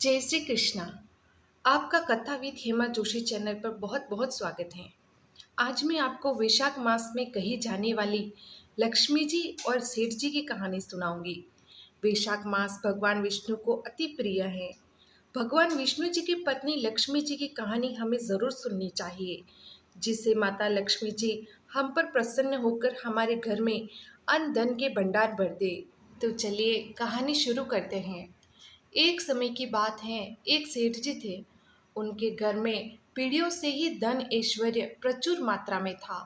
जय श्री कृष्णा। आपका कथा विद हेमा जोशी चैनल पर बहुत बहुत स्वागत है। आज मैं आपको वैशाख मास में कही जाने वाली लक्ष्मी जी और सेठ जी की कहानी सुनाऊंगी। वैशाख मास भगवान विष्णु को अति प्रिय है। भगवान विष्णु जी की पत्नी लक्ष्मी जी की कहानी हमें ज़रूर सुननी चाहिए, जिससे माता लक्ष्मी जी हम पर प्रसन्न होकर हमारे घर में अन्न धन के भंडार भर दे। तो चलिए कहानी शुरू करते हैं। एक समय की बात है, एक सेठ जी थे। उनके घर में पीढ़ियों से ही धन ऐश्वर्य प्रचुर मात्रा में था।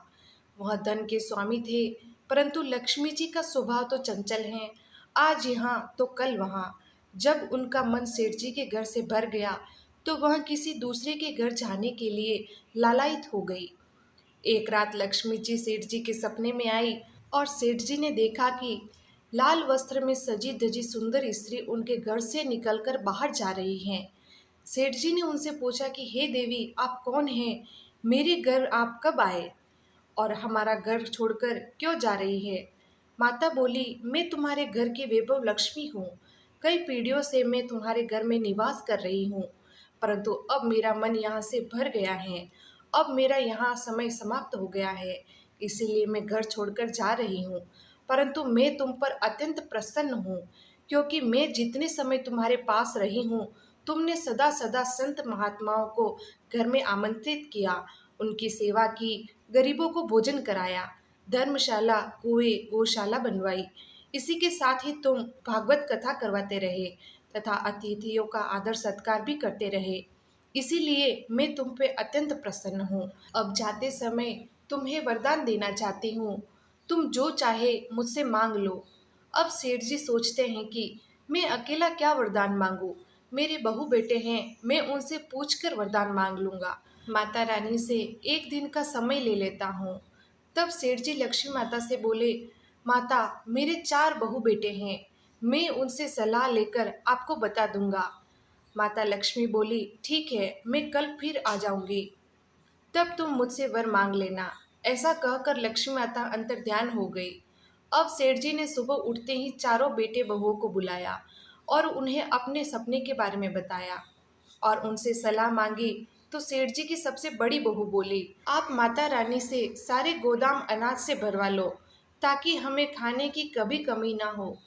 वह धन के स्वामी थे, परंतु लक्ष्मी जी का स्वभाव तो चंचल है, आज यहाँ तो कल वहाँ। जब उनका मन सेठ जी के घर से भर गया तो वह किसी दूसरे के घर जाने के लिए लालायित हो गई। एक रात लक्ष्मी जी सेठ जी के सपने में आई और सेठ जी ने देखा कि लाल वस्त्र में सजी धजी सुंदर स्त्री उनके घर से निकलकर बाहर जा रही हैं। सेठ जी ने उनसे पूछा कि हे देवी, आप कौन हैं? मेरे घर आप कब आए और हमारा घर छोड़कर क्यों जा रही है? माता बोली, मैं तुम्हारे घर की वैभव लक्ष्मी हूँ। कई पीढ़ियों से मैं तुम्हारे घर में निवास कर रही हूँ, परंतु अब मेरा मन यहाँ से भर गया है। अब मेरा यहाँ समय समाप्त हो गया है, इसीलिए मैं घर छोड़कर जा रही हूँ। परंतु मैं तुम पर अत्यंत प्रसन्न हूँ, क्योंकि मैं जितने समय तुम्हारे पास रही हूँ, तुमने सदा सदा संत महात्माओं को घर में आमंत्रित किया, उनकी सेवा की, गरीबों को भोजन कराया, धर्मशाला, कुएं, गौशाला बनवाई। इसी के साथ ही तुम भागवत कथा करवाते रहे तथा अतिथियों का आदर सत्कार भी करते रहे। इसीलिए मैं तुम पे अत्यंत प्रसन्न हूँ। अब जाते समय तुम्हें वरदान देना चाहती हूँ। तुम जो चाहे मुझसे मांग लो। अब सेठ जी सोचते हैं कि मैं अकेला क्या वरदान मांगू, मेरे बहू बेटे हैं, मैं उनसे पूछकर वरदान मांग लूंगा। माता रानी से एक दिन का समय ले लेता हूँ। तब सेठ जी लक्ष्मी माता से बोले, माता, मेरे 4 बहू बेटे हैं, मैं उनसे सलाह लेकर आपको बता दूंगा। माता लक्ष्मी बोली, ठीक है, मैं कल फिर आ जाऊंगी, तब तुम मुझसे वर मांग लेना। ऐसा कहकर लक्ष्मी माता अंतर्ध्यान हो गई। अब सेठ जी ने सुबह उठते ही चारों बेटे बहुओं को बुलाया और उन्हें अपने सपने के बारे में बताया और उनसे सलाह मांगी। तो सेठ जी की सबसे बड़ी बहू बोली, आप माता रानी से सारे गोदाम अनाज से भरवा लो, ताकि हमें खाने की कभी कमी ना हो।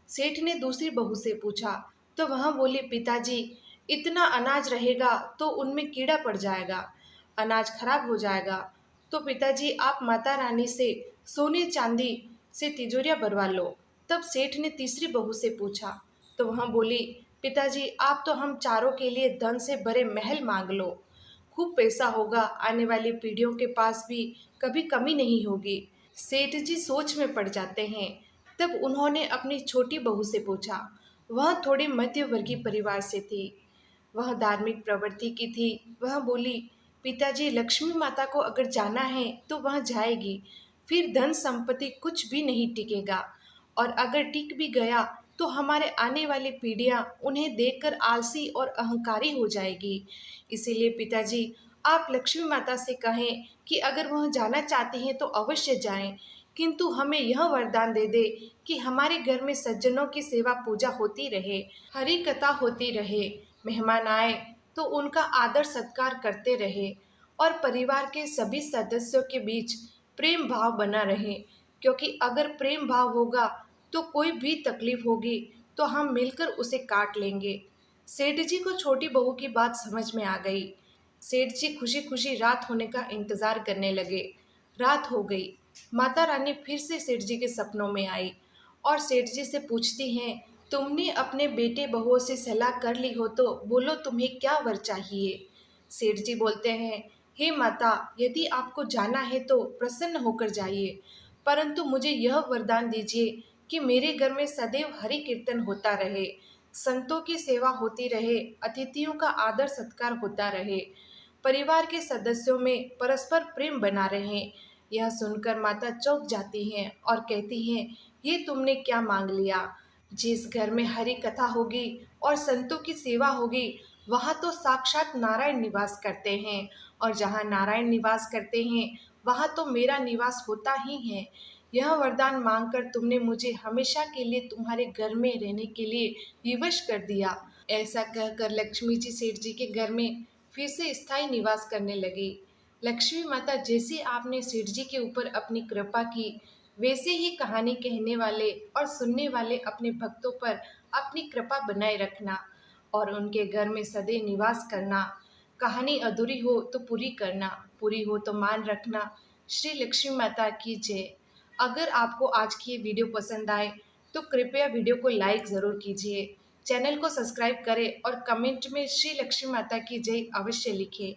सेठ ने दूसरी बहू से पूछा तो वह बोली, पिताजी, इतना अनाज रहेगा तो उनमें कीड़ा पड़ जाएगा, अनाज खराब हो जाएगा। तो पिताजी, आप माता रानी से सोने चांदी से तिजोरियां भरवा लो। तब सेठ ने तीसरी बहू से पूछा तो वह बोली, पिताजी, आप तो हम चारों के लिए धन से भरे महल मांग लो, खूब पैसा होगा, आने वाली पीढ़ियों के पास भी कभी कमी नहीं होगी। सेठ जी सोच में पड़ जाते हैं। तब उन्होंने अपनी छोटी बहू से पूछा। वह थोड़े मध्यवर्गीय परिवार से थी, वह धार्मिक प्रवृत्ति की थी। वह बोली, पिताजी, लक्ष्मी माता को अगर जाना है तो वह जाएगी, फिर धन संपत्ति कुछ भी नहीं टिकेगा, और अगर टिक भी गया तो हमारे आने वाली पीढ़ियां उन्हें देखकर आलसी और अहंकारी हो जाएगी। इसीलिए पिताजी, आप लक्ष्मी माता से कहें कि अगर वह जाना चाहती हैं तो अवश्य जाएं, किंतु हमें यह वरदान दे दे कि हमारे घर में सज्जनों की सेवा पूजा होती रहे, हरि कथा होती रहे, मेहमान आए तो उनका आदर सत्कार करते रहे और परिवार के सभी सदस्यों के बीच प्रेम भाव बना रहे, क्योंकि अगर प्रेम भाव होगा तो कोई भी तकलीफ होगी तो हम मिलकर उसे काट लेंगे। सेठ जी को छोटी बहू की बात समझ में आ गई। सेठ जी खुशी खुशी रात होने का इंतजार करने लगे। रात हो गई। माता रानी फिर से सेठ जी के सपनों में आई और सेठ जी से पूछती हैं, तुमने अपने बेटे बहुओं से सलाह कर ली हो तो बोलो, तुम्हें क्या वर चाहिए? सेठ जी बोलते हैं, हे माता, यदि आपको जाना है तो प्रसन्न होकर जाइए, परंतु मुझे यह वरदान दीजिए कि मेरे घर में सदैव हरि कीर्तन होता रहे, संतों की सेवा होती रहे, अतिथियों का आदर सत्कार होता रहे, परिवार के सदस्यों में परस्पर प्रेम बना रहे। यह सुनकर माता चौंक जाती हैं और कहती हैं, ये तुमने क्या मांग लिया? जिस घर में हरि कथा होगी और संतों की सेवा होगी, वहाँ तो साक्षात नारायण निवास करते हैं, और जहाँ नारायण निवास करते हैं वहाँ तो मेरा निवास होता ही है। यह वरदान मांगकर तुमने मुझे हमेशा के लिए तुम्हारे घर में रहने के लिए विवश कर दिया। ऐसा कहकर लक्ष्मी जी सेठ जी के घर में फिर से स्थायी निवास करने लगे। लक्ष्मी माता, जैसे आपने सेठ जी के ऊपर अपनी कृपा की, वैसे ही कहानी कहने वाले और सुनने वाले अपने भक्तों पर अपनी कृपा बनाए रखना और उनके घर में सदैव निवास करना। कहानी अधूरी हो तो पूरी करना, पूरी हो तो मान रखना। श्री लक्ष्मी माता की जय। अगर आपको आज की ये वीडियो पसंद आए तो कृपया वीडियो को लाइक ज़रूर कीजिए, चैनल को सब्सक्राइब करें और कमेंट में श्री लक्ष्मी माता की जय अवश्य लिखें।